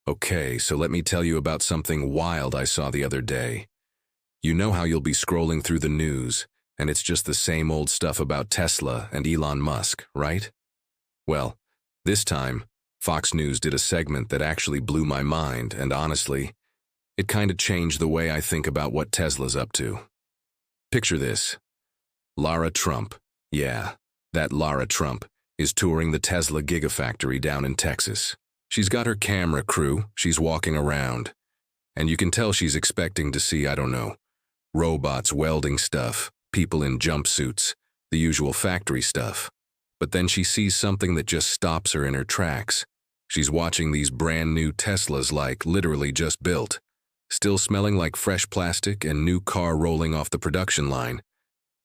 Okay, so let me tell you about something wild I saw the other day. You know how you'll be scrolling through the news, and it's just the same old stuff about Tesla and Elon Musk, right? Well, this time, Fox News did a segment that actually blew my mind, and honestly, it kind of changed the way I think about what Tesla's up to. Picture this. Lara Trump, yeah, that Lara Trump, is touring the Tesla Gigafactory down in Texas. She's got her camera crew, she's walking around, and you can tell she's expecting to see, I don't know, robots welding stuff, people in jumpsuits, the usual factory stuff. But then she sees something that just stops her in her tracks. She's watching these brand new Teslas like literally just built, still smelling like fresh plastic and new car rolling off the production line.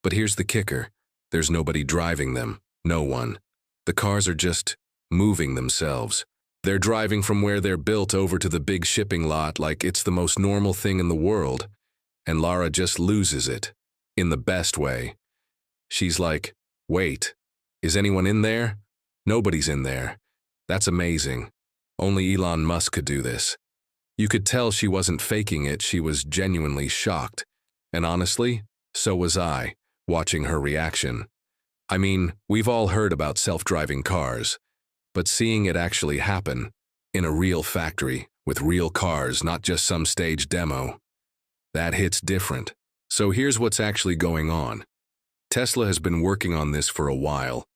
But here's the kicker. There's nobody driving them, no one. The cars are just moving themselves. They're driving from where they're built over to the big shipping lot like it's the most normal thing in the world. And Lara just loses it, in the best way. She's like, wait, is anyone in there? Nobody's in there. That's amazing. Only Elon Musk could do this. You could tell she wasn't faking it, she was genuinely shocked. And honestly, so was I, watching her reaction. I mean, we've all heard about self-driving cars, but seeing it actually happen, in a real factory, with real cars, not just some stage demo, that hits different. So here's what's actually going on. Tesla has been working on this for a while,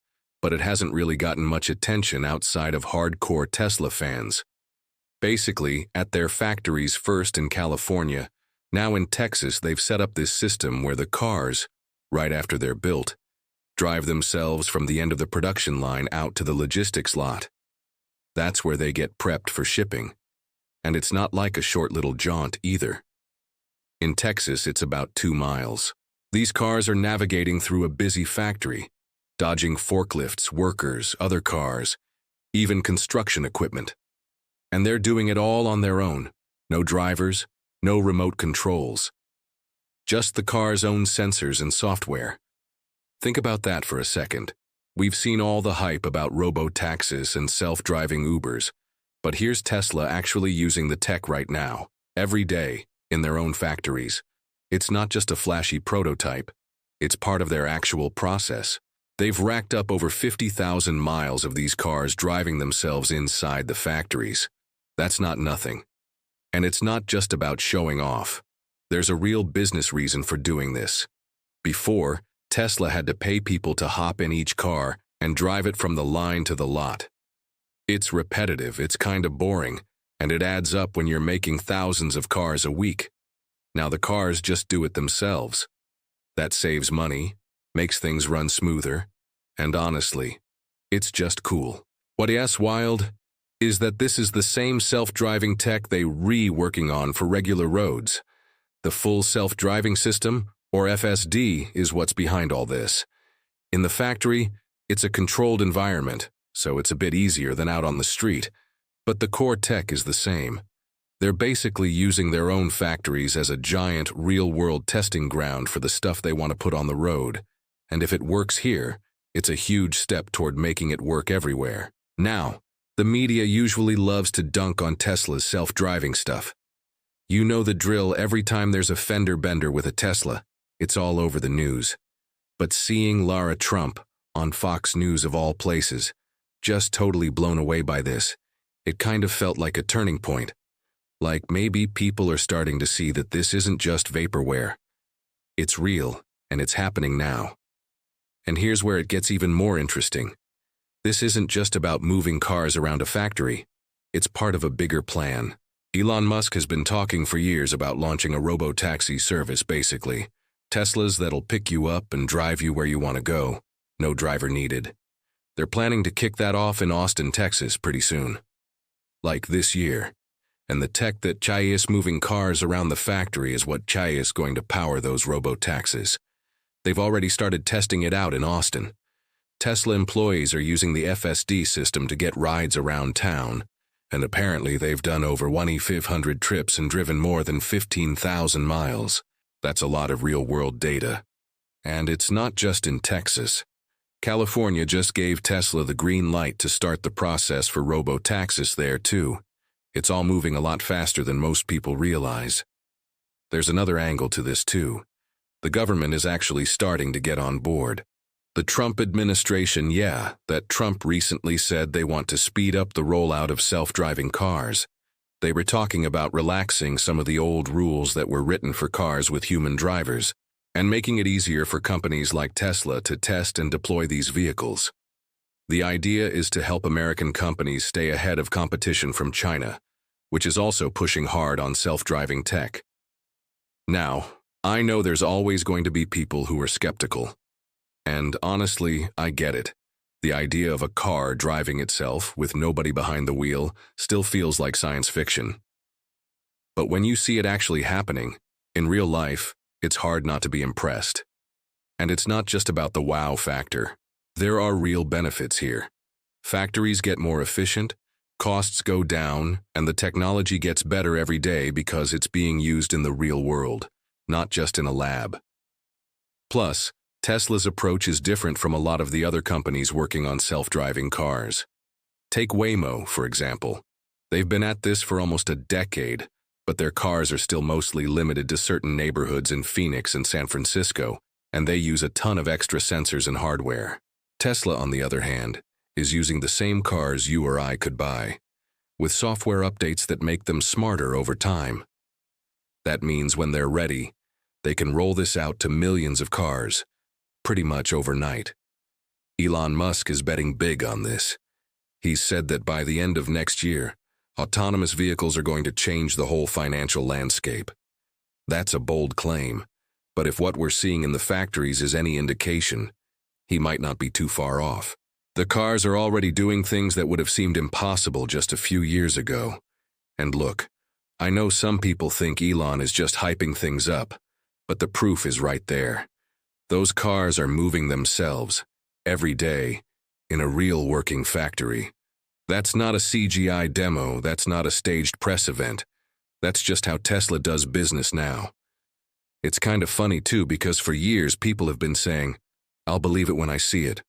but it hasn't really gotten much attention outside of hardcore Tesla fans. Basically, at their factories first in California, now in Texas they've set up this system where the cars, right after they're built, drive themselves from the end of the production line out to the logistics lot. That's where they get prepped for shipping. And it's not like a short little jaunt either. In Texas, it's about 2 miles. These cars are navigating through a busy factory, dodging forklifts, workers, other cars, even construction equipment. And they're doing it all on their own. No drivers, no remote controls. Just the car's own sensors and software. Think about that for a second. We've seen all the hype about robo-taxis and self-driving Ubers, but here's Tesla actually using the tech right now, every day, in their own factories. It's not just a flashy prototype. It's part of their actual process. They've racked up over 50,000 miles of these cars driving themselves inside the factories. That's not nothing. And it's not just about showing off. There's a real business reason for doing this. Before, Tesla had to pay people to hop in each car and drive it from the line to the lot. It's repetitive, it's kind of boring, and it adds up when you're making thousands of cars a week. Now the cars just do it themselves. That saves money, makes things run smoother, and honestly, it's just cool. What is wild is that this is the same self-driving tech they working on for regular roads. The full self-driving system, or FSD, is what's behind all this. In the factory, it's a controlled environment, so it's a bit easier than out on the street, but the core tech is the same. They're basically using their own factories as a giant real-world testing ground for the stuff they want to put on the road, and if it works here, it's a huge step toward making it work everywhere. Now, the media usually loves to dunk on Tesla's self-driving stuff. You know the drill. Every time there's a fender bender with a Tesla, it's all over the news. But seeing Lara Trump, on Fox News of all places, just totally blown away by this, it kind of felt like a turning point. Like maybe people are starting to see that this isn't just vaporware. It's real, and it's happening now. And here's where it gets even more interesting. This isn't just about moving cars around a factory. It's part of a bigger plan. Elon Musk has been talking for years about launching a robo-taxi service, basically. Teslas that'll pick you up and drive you where you want to go. No driver needed. They're planning to kick that off in Austin, Texas pretty soon. Like this year. And the tech that is moving cars around the factory is what is going to power those robo-taxis. They've already started testing it out in Austin. Tesla employees are using the FSD system to get rides around town, and apparently they've done over 1,500 trips and driven more than 15,000 miles. That's a lot of real-world data. And it's not just in Texas. California just gave Tesla the green light to start the process for robo-taxis there too. It's all moving a lot faster than most people realize. There's another angle to this too. The government is actually starting to get on board. The Trump administration, that Trump recently said they want to speed up the rollout of self-driving cars. They were talking about relaxing some of the old rules that were written for cars with human drivers, and making it easier for companies like Tesla to test and deploy these vehicles. The idea is to help American companies stay ahead of competition from China, which is also pushing hard on self-driving tech. Now, I know there's always going to be people who are skeptical. And honestly, I get it. The idea of a car driving itself with nobody behind the wheel still feels like science fiction. But when you see it actually happening, in real life, it's hard not to be impressed. And it's not just about the wow factor. There are real benefits here. Factories get more efficient, costs go down, and the technology gets better every day because it's being used in the real world, not just in a lab. Plus, Tesla's approach is different from a lot of the other companies working on self-driving cars. Take Waymo, for example. They've been at this for almost a decade, but their cars are still mostly limited to certain neighborhoods in Phoenix and San Francisco, and they use a ton of extra sensors and hardware. Tesla, on the other hand, is using the same cars you or I could buy, with software updates that make them smarter over time. That means when they're ready, they can roll this out to millions of cars, pretty much overnight. Elon Musk is betting big on this. He's said that by the end of next year, autonomous vehicles are going to change the whole financial landscape. That's a bold claim, but if what we're seeing in the factories is any indication, he might not be too far off. The cars are already doing things that would have seemed impossible just a few years ago. And look, I know some people think Elon is just hyping things up, but the proof is right there. Those cars are moving themselves, every day, in a real working factory. That's not a CGI demo, that's not a staged press event. That's just how Tesla does business now. It's kind of funny too, because for years people have been saying, "I'll believe it when I see it."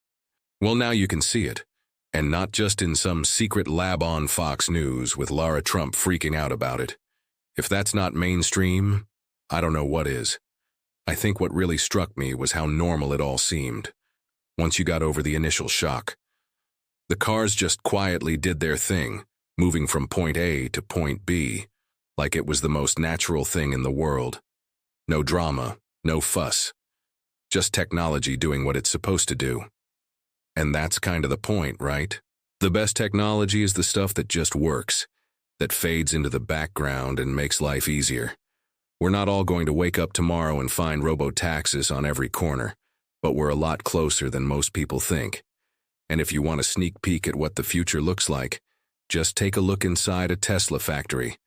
Well, now you can see it, and not just in some secret lab on Fox News with Lara Trump freaking out about it. If that's not mainstream, I don't know what is. I think what really struck me was how normal it all seemed, once you got over the initial shock. The cars just quietly did their thing, moving from point A to point B, like it was the most natural thing in the world. No drama, no fuss. Just technology doing what it's supposed to do. And that's kind of the point, right? The best technology is the stuff that just works, that fades into the background and makes life easier. We're not all going to wake up tomorrow and find robo-taxis on every corner, but we're a lot closer than most people think. And if you want a sneak peek at what the future looks like, just take a look inside a Tesla factory.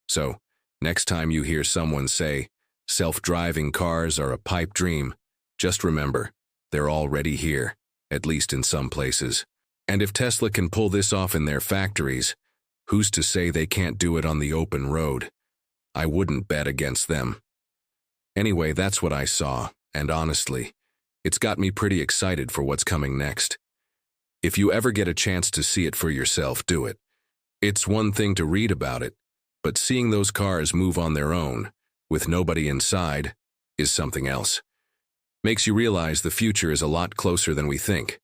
So, next time you hear someone say, self-driving cars are a pipe dream, just remember, they're already here, at least in some places. And if Tesla can pull this off in their factories, who's to say they can't do it on the open road? I wouldn't bet against them. Anyway, that's what I saw, and honestly, it's got me pretty excited for what's coming next. If you ever get a chance to see it for yourself, do it. It's one thing to read about it, but seeing those cars move on their own, with nobody inside, is something else. Makes you realize the future is a lot closer than we think.